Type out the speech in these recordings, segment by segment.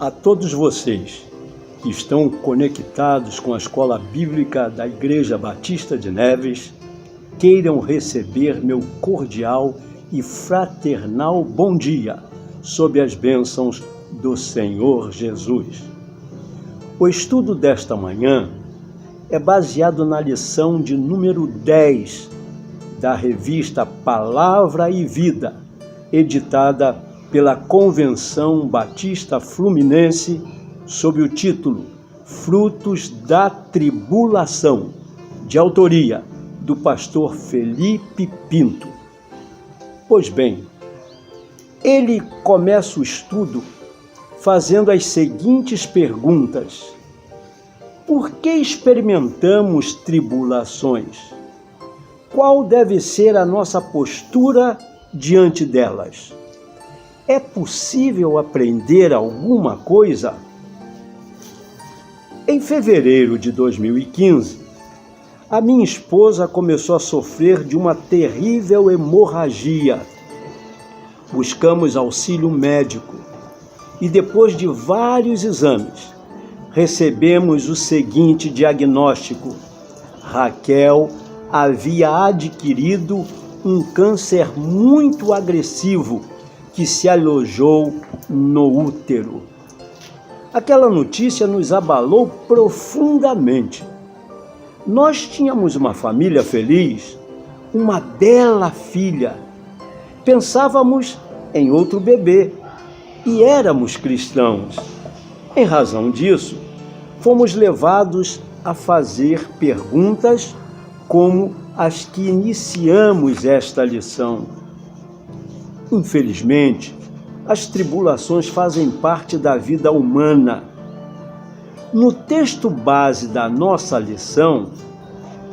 A todos vocês que estão conectados com a Escola Bíblica da Igreja Batista de Neves, queiram receber meu cordial e fraternal bom dia, sob as bênçãos do Senhor Jesus. O estudo desta manhã é baseado na lição de número 10 da revista Palavra e Vida, editada pela Convenção Batista Fluminense, sob o título Frutos da Tribulação, de autoria do pastor Felipe Pinto. Pois bem, ele começa o estudo fazendo as seguintes perguntas: por que experimentamos tribulações? Qual deve ser a nossa postura diante delas? É possível aprender alguma coisa? Em fevereiro de 2015, a minha esposa começou a sofrer de uma terrível hemorragia. Buscamos auxílio médico e, depois de vários exames, recebemos o seguinte diagnóstico: Raquel havia adquirido um câncer muito agressivo que se alojou no útero. Aquela notícia nos abalou profundamente. Nós tínhamos uma família feliz, uma bela filha. Pensávamos em outro bebê e éramos cristãos. Em razão disso, fomos levados a fazer perguntas como as que iniciamos esta lição. Infelizmente, as tribulações fazem parte da vida humana. No texto base da nossa lição,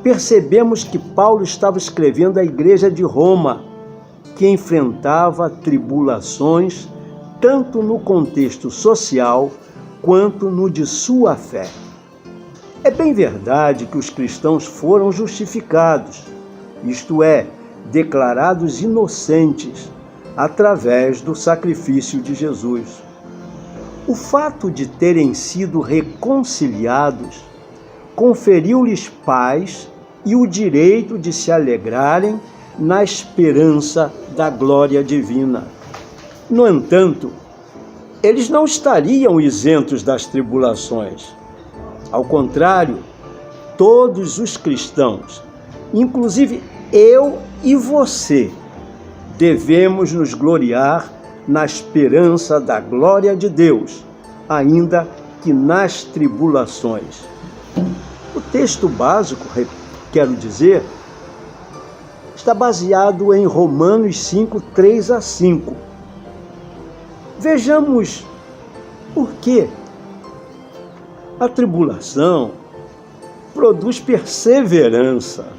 percebemos que Paulo estava escrevendo à igreja de Roma, que enfrentava tribulações tanto no contexto social quanto no de sua fé. É bem verdade que os cristãos foram justificados, isto é, declarados inocentes, através do sacrifício de Jesus. O fato de terem sido reconciliados conferiu-lhes paz e o direito de se alegrarem na esperança da glória divina. No entanto, eles não estariam isentos das tribulações. Ao contrário, todos os cristãos, inclusive eu e você, devemos nos gloriar na esperança da glória de Deus, ainda que nas tribulações. O texto básico, quero dizer, está baseado em Romanos 5, 3-5. Vejamos por que a tribulação produz perseverança.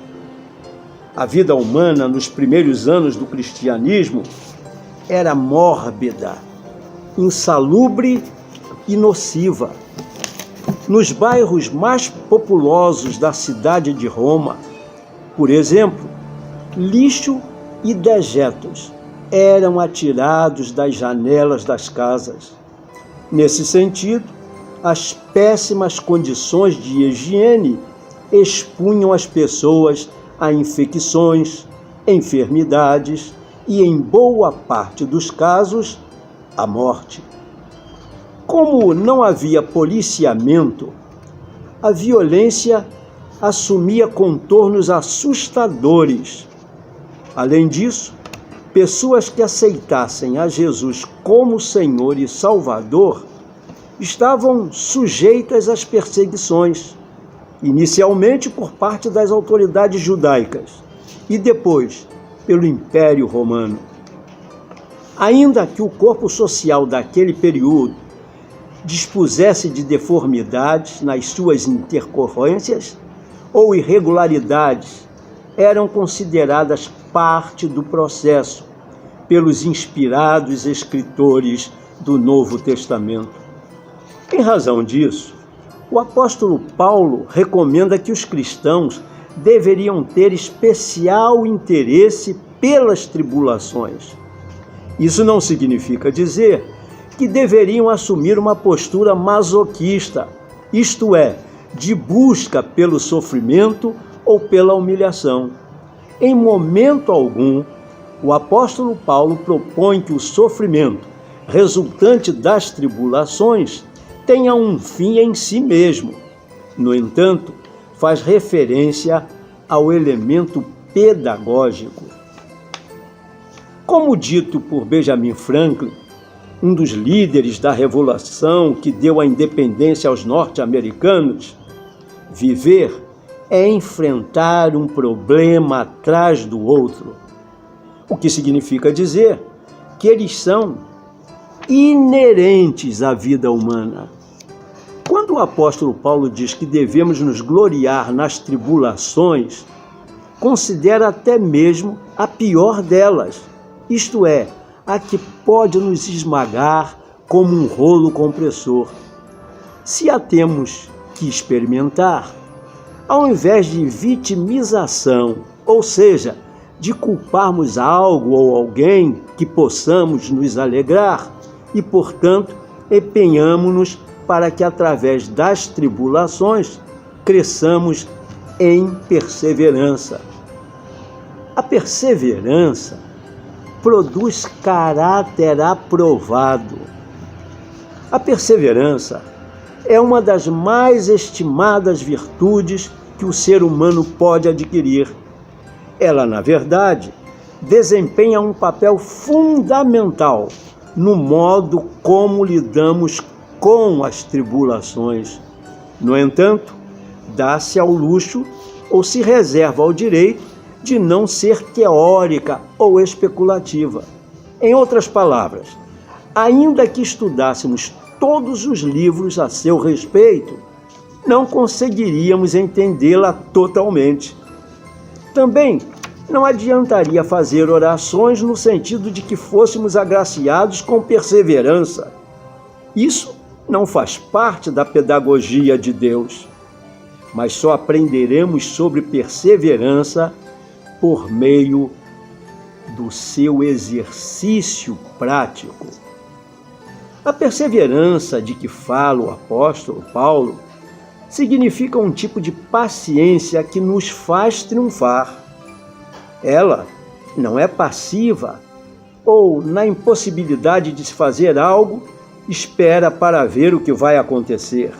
A vida humana nos primeiros anos do cristianismo era mórbida, insalubre e nociva. Nos bairros mais populosos da cidade de Roma, por exemplo, lixo e dejetos eram atirados das janelas das casas. Nesse sentido, as péssimas condições de higiene expunham as pessoas a infecções, enfermidades e, em boa parte dos casos, a morte. Como não havia policiamento, a violência assumia contornos assustadores. Além disso, pessoas que aceitassem a Jesus como Senhor e Salvador estavam sujeitas às perseguições, inicialmente por parte das autoridades judaicas e depois pelo Império Romano. Ainda que o corpo social daquele período dispusesse de deformidades nas suas intercorrências ou irregularidades, eram consideradas parte do processo pelos inspirados escritores do Novo Testamento. Em razão disso, o apóstolo Paulo recomenda que os cristãos deveriam ter especial interesse pelas tribulações. Isso não significa dizer que deveriam assumir uma postura masoquista, isto é, de busca pelo sofrimento ou pela humilhação. Em momento algum, o apóstolo Paulo propõe que o sofrimento resultante das tribulações tenha um fim em si mesmo. No entanto, faz referência ao elemento pedagógico. Como dito por Benjamin Franklin, um dos líderes da revolução que deu a independência aos norte-americanos, viver é enfrentar um problema atrás do outro, o que significa dizer que eles são inerentes à vida humana. Quando o apóstolo Paulo diz que devemos nos gloriar nas tribulações, considera até mesmo a pior delas, isto é, a que pode nos esmagar como um rolo compressor. Se a temos que experimentar, ao invés de vitimização, ou seja, de culparmos algo ou alguém que possamos nos alegrar, e, portanto, empenhamo-nos para que, através das tribulações, cresçamos em perseverança. A perseverança produz caráter aprovado. A perseverança é uma das mais estimadas virtudes que o ser humano pode adquirir. Ela, na verdade, desempenha um papel fundamental no modo como lidamos com as tribulações. No entanto, dá-se ao luxo ou se reserva ao direito de não ser teórica ou especulativa. Em outras palavras, ainda que estudássemos todos os livros a seu respeito, não conseguiríamos entendê-la totalmente. Também não adiantaria fazer orações no sentido de que fôssemos agraciados com perseverança. Isso não faz parte da pedagogia de Deus, mas só aprenderemos sobre perseverança por meio do seu exercício prático. A perseverança de que fala o apóstolo Paulo significa um tipo de paciência que nos faz triunfar. Ela não é passiva ou, na impossibilidade de se fazer algo, espera para ver o que vai acontecer.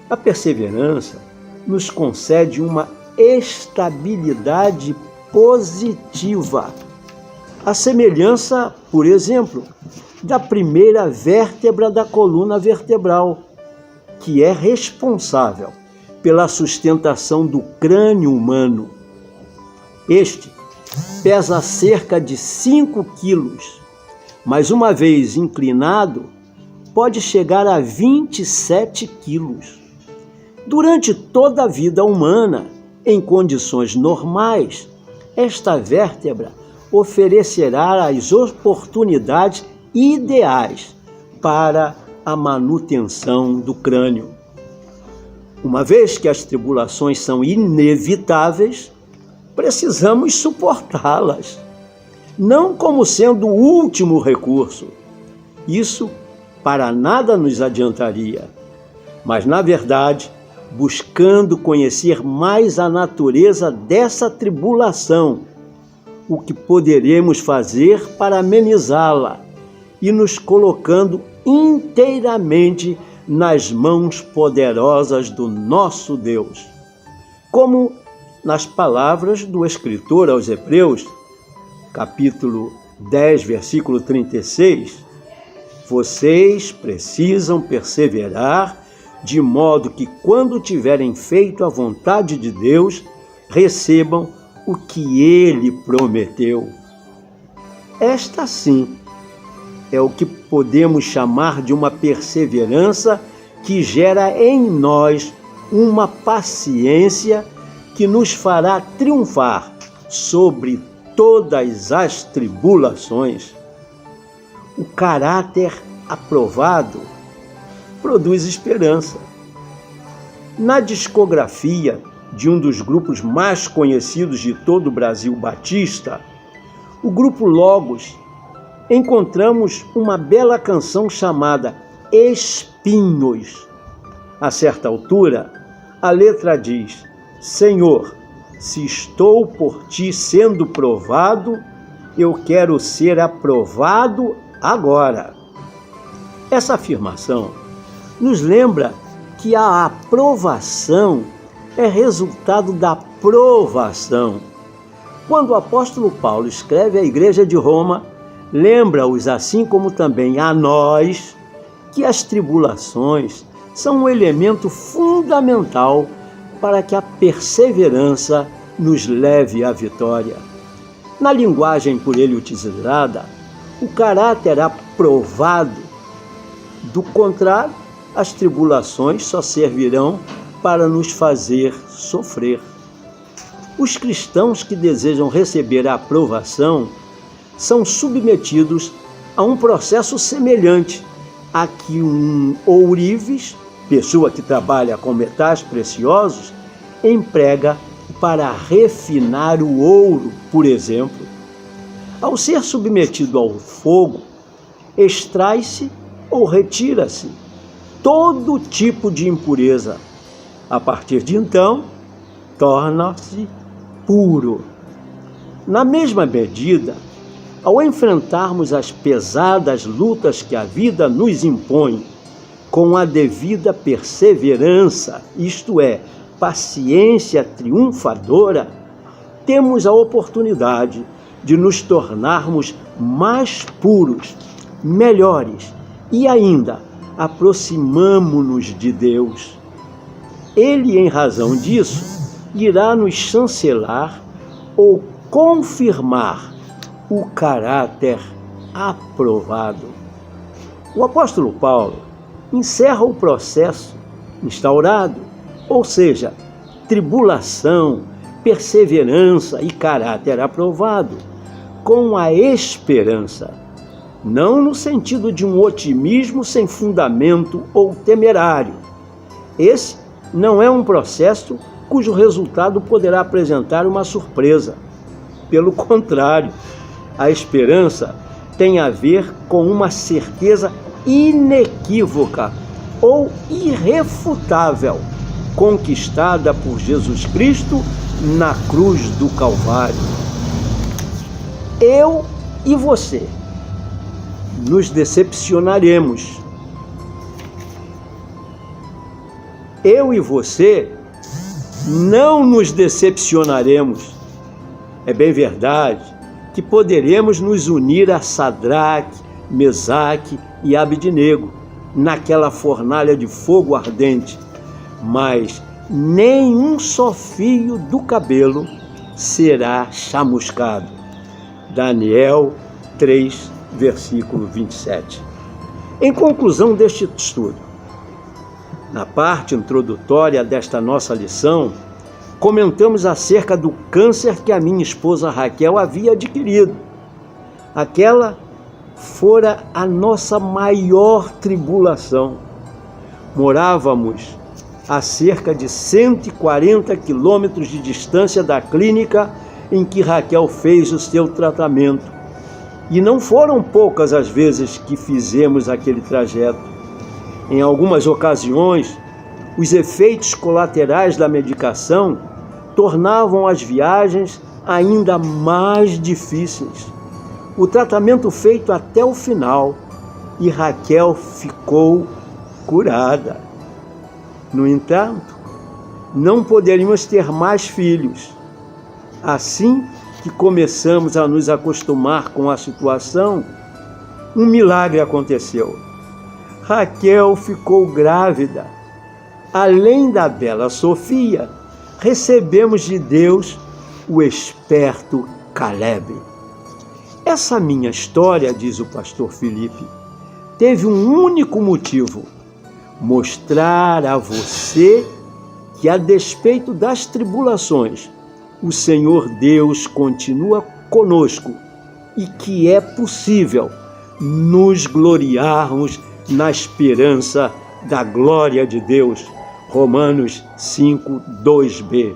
A perseverança nos concede uma estabilidade positiva. A semelhança, por exemplo, da primeira vértebra da coluna vertebral, que é responsável pela sustentação do crânio humano. Este pesa cerca de 5 quilos, mas uma vez inclinado, pode chegar a 27 quilos. Durante toda a vida humana, em condições normais, esta vértebra oferecerá as oportunidades ideais para a manutenção do crânio. Uma vez que as tribulações são inevitáveis, precisamos suportá-las, não como sendo o último recurso. Isso para nada nos adiantaria, mas, na verdade, buscando conhecer mais a natureza dessa tribulação, o que poderemos fazer para amenizá-la e nos colocando inteiramente nas mãos poderosas do nosso Deus. Como nas palavras do escritor aos Hebreus, capítulo 10, versículo 36, vocês precisam perseverar de modo que, quando tiverem feito a vontade de Deus, recebam o que Ele prometeu. Esta, sim, é o que podemos chamar de uma perseverança que gera em nós uma paciência que nos fará triunfar sobre todas as tribulações. O caráter aprovado produz esperança. Na discografia de um dos grupos mais conhecidos de todo o Brasil batista, o grupo Logos encontramos uma bela canção chamada Espinhos. A certa altura, a letra diz: Senhor, se estou por ti sendo provado, eu quero ser aprovado agora. Essa afirmação nos lembra que a aprovação é resultado da provação. Quando o apóstolo Paulo escreve à igreja de Roma, lembra-os, assim como também a nós, que as tribulações são um elemento fundamental para que a perseverança nos leve à vitória. Na linguagem por ele utilizada, o caráter aprovado. Do contrário, as tribulações só servirão para nos fazer sofrer. Os cristãos que desejam receber a aprovação são submetidos a um processo semelhante a que um ourives, pessoa que trabalha com metais preciosos, emprega para refinar o ouro, por exemplo. Ao ser submetido ao fogo, extrai-se ou retira-se todo tipo de impureza. A partir de então, torna-se puro. Na mesma medida, ao enfrentarmos as pesadas lutas que a vida nos impõe, com a devida perseverança, isto é, paciência triunfadora, temos a oportunidade de nos tornarmos mais puros, melhores e ainda aproximamo-nos de Deus. Ele, em razão disso, irá nos chancelar ou confirmar o caráter aprovado. O apóstolo Paulo encerra o processo instaurado, ou seja, tribulação, perseverança e caráter aprovado, com a esperança, não no sentido de um otimismo sem fundamento ou temerário. Esse não é um processo cujo resultado poderá apresentar uma surpresa. Pelo contrário, a esperança tem a ver com uma certeza inequívoca ou irrefutável, conquistada por Jesus Cristo na cruz do Calvário. Eu e você nos decepcionaremos. Eu e você não nos decepcionaremos. É bem verdade que poderemos nos unir a Sadraque, Mesaque e Abednego naquela fornalha de fogo ardente, mas nenhum só fio do cabelo será chamuscado. Daniel 3, versículo 27. Em conclusão deste estudo, na parte introdutória desta nossa lição, comentamos acerca do câncer que a minha esposa Raquel havia adquirido. Aquela fora a nossa maior tribulação. Morávamos a cerca de 140 quilômetros de distância da clínica em que Raquel fez o seu tratamento. E não foram poucas as vezes que fizemos aquele trajeto. Em algumas ocasiões, os efeitos colaterais da medicação tornavam as viagens ainda mais difíceis. O tratamento feito até o final e Raquel ficou curada. No entanto, não poderíamos ter mais filhos. Assim que começamos a nos acostumar com a situação, um milagre aconteceu. Raquel ficou grávida. Além da bela Sofia, recebemos de Deus o esperto Caleb. Essa minha história, diz o pastor Felipe, teve um único motivo: mostrar a você que, a despeito das tribulações, o Senhor Deus continua conosco e que é possível nos gloriarmos na esperança da glória de Deus. Romanos 5, 2b.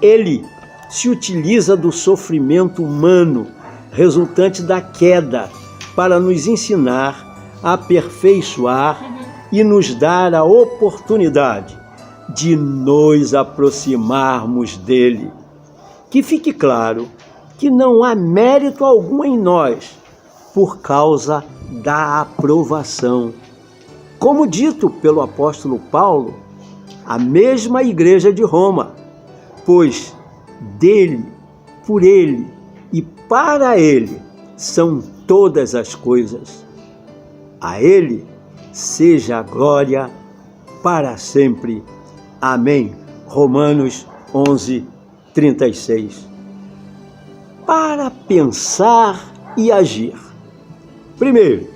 Ele se utiliza do sofrimento humano resultante da queda, para nos ensinar, aperfeiçoar e nos dar a oportunidade de nos aproximarmos dele. Que fique claro que não há mérito algum em nós por causa da aprovação. Como dito pelo apóstolo Paulo, a mesma igreja de Roma, pois dele, por ele e para ele são todas as coisas. A ele seja a glória para sempre. Amém. Romanos 11, 36. Para pensar e agir. Primeiro,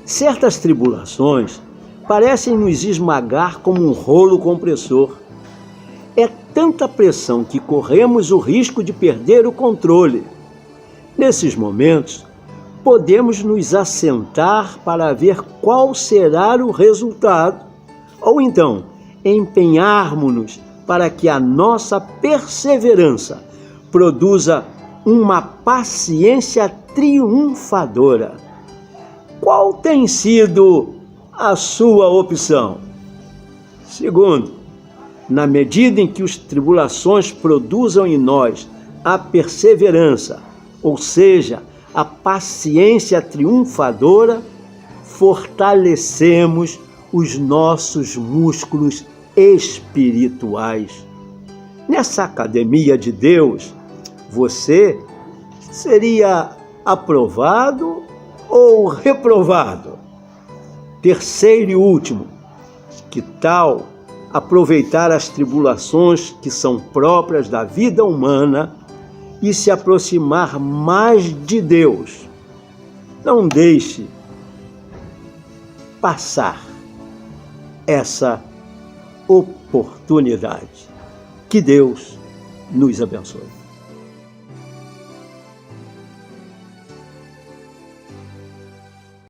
certas tribulações parecem nos esmagar como um rolo compressor. É tanta pressão que corremos o risco de perder o controle. Nesses momentos, podemos nos assentar para ver qual será o resultado, ou então empenharmos-nos para que a nossa perseverança produza uma paciência triunfadora. Qual tem sido a sua opção? Segundo, na medida em que as tribulações produzam em nós a perseverança, ou seja, a paciência triunfadora, fortalecemos os nossos músculos espirituais. Nessa academia de Deus, você seria aprovado ou reprovado? Terceiro e último, que tal aproveitar as tribulações que são próprias da vida humana e se aproximar mais de Deus? Não deixe passar essa oportunidade. Que Deus nos abençoe.